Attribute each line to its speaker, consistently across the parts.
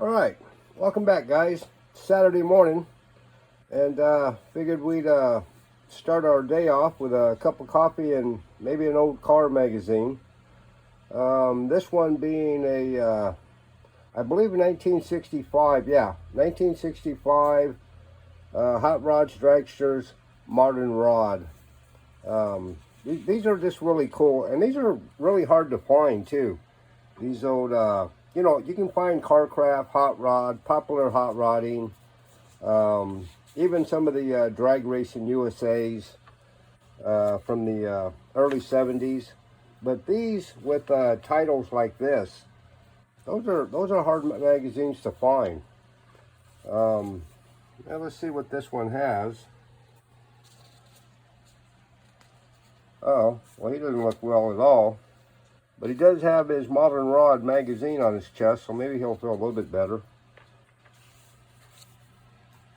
Speaker 1: All right, welcome back, guys. Saturday morning, and figured we'd start our day off with a cup of coffee and maybe an old car magazine. This one being I believe 1965, yeah, 1965 Hot Rods Dragsters Modern Rod. These are just really cool, and these are really hard to find too. These old, you can find Carcraft, Hot Rod, Popular Hot Rodding, even some of the Drag Racing USAs from the early 70s. But these with titles like this, those are hard magazines to find. Now let's see what this one has. Oh, well, he doesn't look well at all. But he does have his Modern Rod magazine on his chest, so maybe he'll feel a little bit better.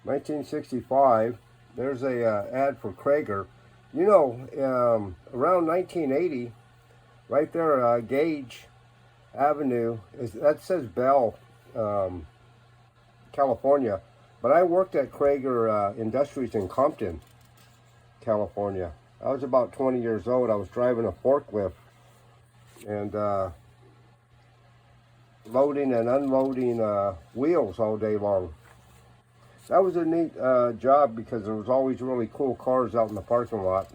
Speaker 1: 1965. There's a ad for Cragar. You know, around 1980, right there, Gage Avenue, that says Bell, California. But I worked at Cragar Industries in Compton, California. I was about 20 years old. I was driving a forklift and loading and unloading wheels all day long. That was a neat job because there was always really cool cars out in the parking lot.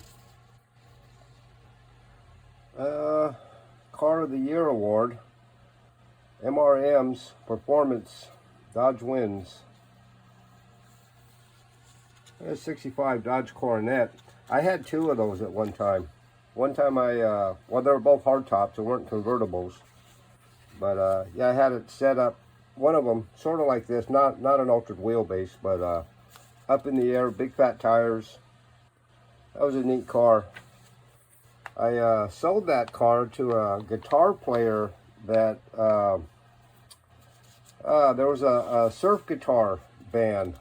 Speaker 1: Car of the Year Award, MRM's Performance Dodge wins. There's 65 Dodge Coronet. I had two of those at one time. One time well, they were both hardtops. They weren't convertibles. But, yeah, I had it set up. One of them, sort of like this. Not an altered wheelbase, but up in the air, big fat tires. That was a neat car. I sold that car to a guitar player that... there was a surf guitar band.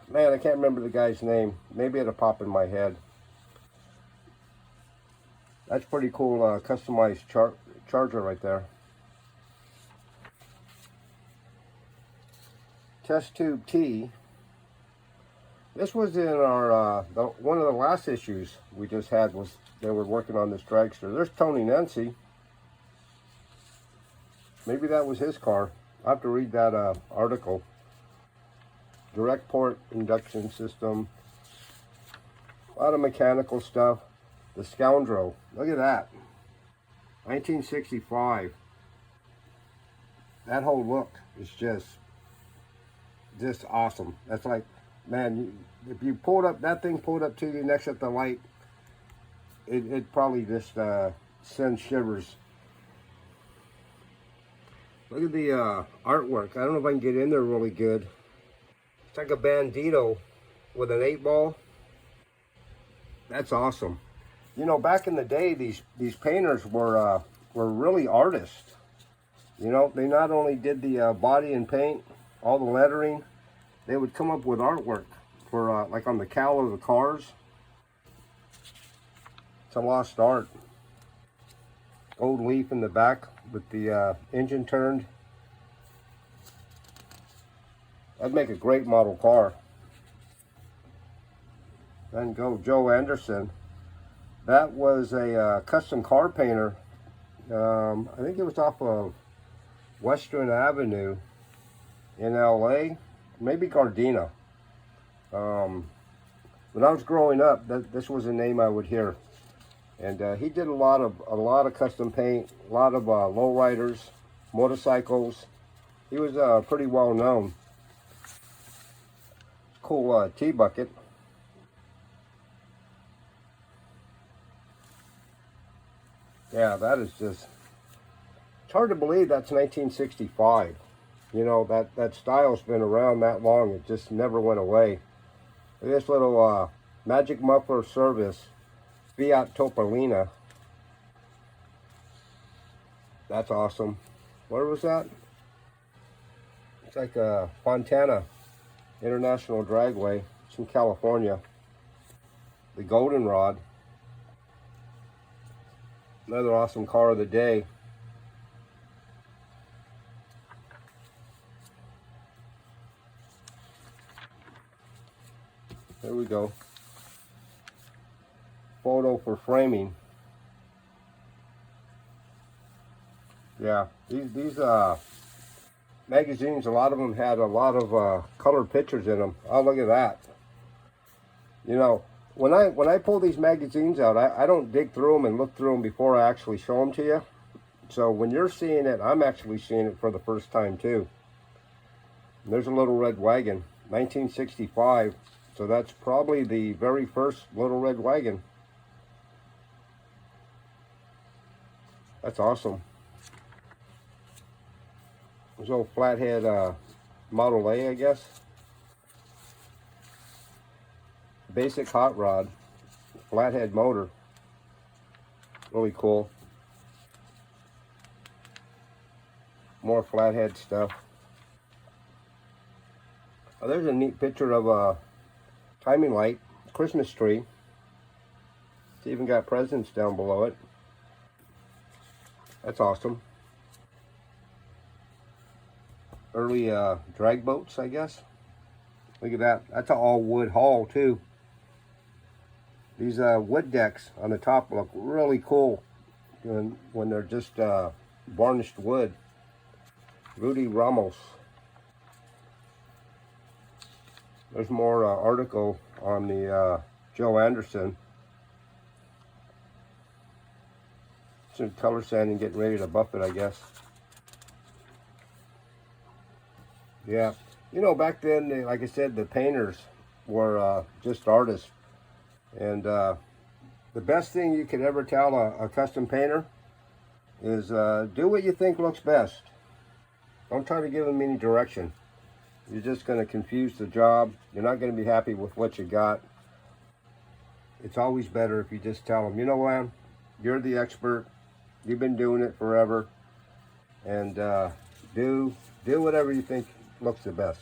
Speaker 1: Man, I can't remember the guy's name. Maybe it'll pop in my head. That's pretty cool, customized charger right there. Test Tube T. This was in our, one of the last issues we just had was they were working on this dragster. There's Tony Nancy. Maybe that was his car. I'll have to read that article. Direct port induction system. A lot of mechanical stuff. The Scoundrel. Look at that. 1965. That whole look is just awesome. That's like, man, if you pulled up, that thing pulled up to you next at the light, it probably just sends shivers. Look at the artwork. I don't know if I can get in there really good. It's like a Bandito with an 8-ball. That's awesome. You know, back in the day, these painters were really artists. You know, they not only did the body and paint, all the lettering, they would come up with artwork for like on the cowl of the cars. It's a lost art. Gold leaf in the back with the engine turned. That'd make a great model car. Then go Joe Anderson. That was a custom car painter. I think it was off of Western Avenue in LA, maybe Gardena. When I was growing up, this was a name I would hear. And he did a lot of custom paint, a lot of lowriders, motorcycles. He was pretty well known. Cool T-bucket. Yeah, that is just, it's hard to believe that's 1965. You know, that style's been around that long. It just never went away. This little Magic Muffler Service Fiat Topolina. That's awesome. Where was that? It's like a Fontana International Dragway. It's in California. The Goldenrod. Another awesome car of the day. There we go. Photo for framing. Yeah, these magazines, a lot of them had a lot of colored pictures in them. Oh, look at that. You know, when I pull these magazines out, I don't dig through them and look through them before I actually show them to you. So when you're seeing it, I'm actually seeing it for the first time too. And there's a Little Red Wagon, 1965. So that's probably the very first Little Red Wagon. That's awesome. There's old flathead Model A, I guess. Basic hot rod, flathead motor. Really cool. More flathead stuff. Oh, there's a neat picture of a timing light, Christmas tree. It's even got presents down below it. That's awesome. Early drag boats, I guess. Look at that. That's an all wood hull too. These wood decks on the top look really cool when they're just varnished wood. Rudy Ramos. There's more article on the Joe Anderson. Some color sanding, getting ready to buff it, I guess. Yeah, you know, back then, like I said, the painters were just artists. And the best thing you could ever tell a custom painter is do what you think looks best. Don't try to give them any direction. You're just going to confuse the job. You're not going to be happy with what you got. It's always better if you just tell them, you know what, you're the expert. You've been doing it forever. And do whatever you think looks the best.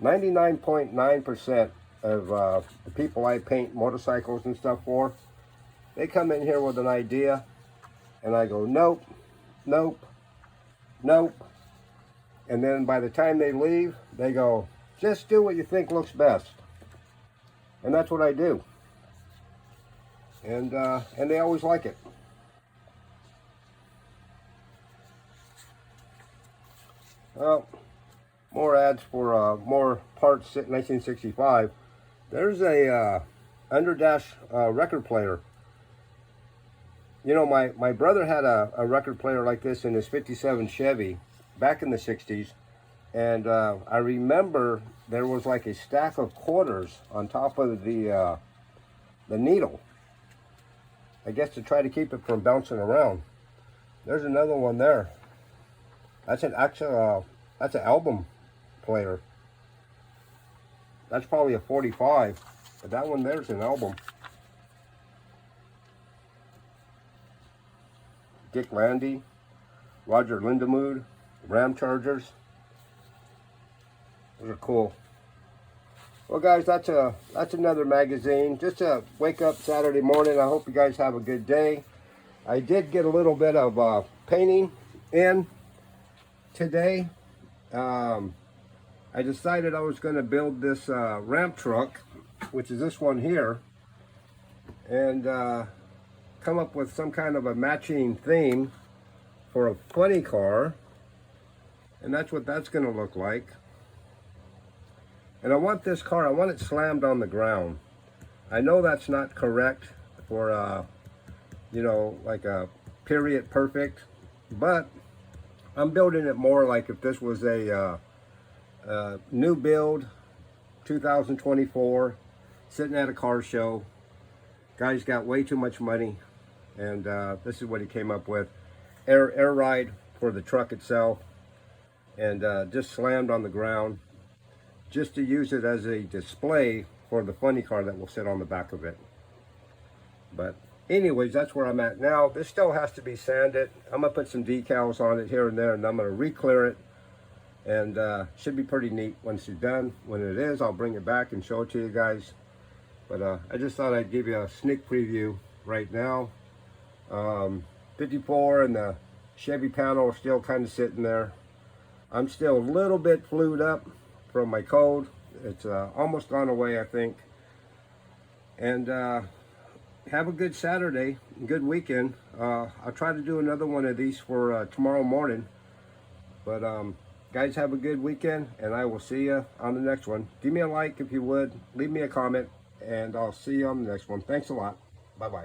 Speaker 1: 99.9% of the people I paint motorcycles and stuff for, they come in here with an idea, and I go, nope, nope, nope. And then by the time they leave, they go, just do what you think looks best. And that's what I do. And they always like it. Well, more ads for more parts 1965. There's a Underdash record player. You know, my brother had a record player like this in his 57 Chevy back in the 60s. And I remember there was like a stack of quarters on top of the needle. I guess to try to keep it from bouncing around. There's another one there. That's an actual, that's an album player. That's probably a 45, but that one there's an album. Dick Landy, Roger Lindemood, Ram Chargers. Those are cool. Well, guys, that's another magazine. Just a wake up Saturday morning. I hope you guys have a good day. I did get a little bit of painting in today. I decided I was going to build this ramp truck, which is this one here, and come up with some kind of a matching theme for a funny car, and that's what that's going to look like. And I want this car, I want it slammed on the ground. I know that's not correct for you know, like a period perfect, but I'm building it more like if this was a new build, 2024, sitting at a car show. Guy's got way too much money, and this is what he came up with. Air ride for the truck itself, and just slammed on the ground, just to use it as a display for the funny car that will sit on the back of it. But anyways, that's where I'm at now. This still has to be sanded. I'm gonna put some decals on it here and there, and I'm gonna re-clear it. And should be pretty neat once it's done. When it is, I'll bring it back and show it to you guys. But I just thought I'd give you a sneak preview right now. 54 and the Chevy panel are still kind of sitting there. I'm still a little bit flued up from my cold. It's almost gone away, I think. And have a good Saturday, good weekend. I'll try to do another one of these for tomorrow morning. But guys, have a good weekend, and I will see you on the next one. Give me a like if you would. Leave me a comment, and I'll see you on the next one. Thanks a lot. Bye-bye.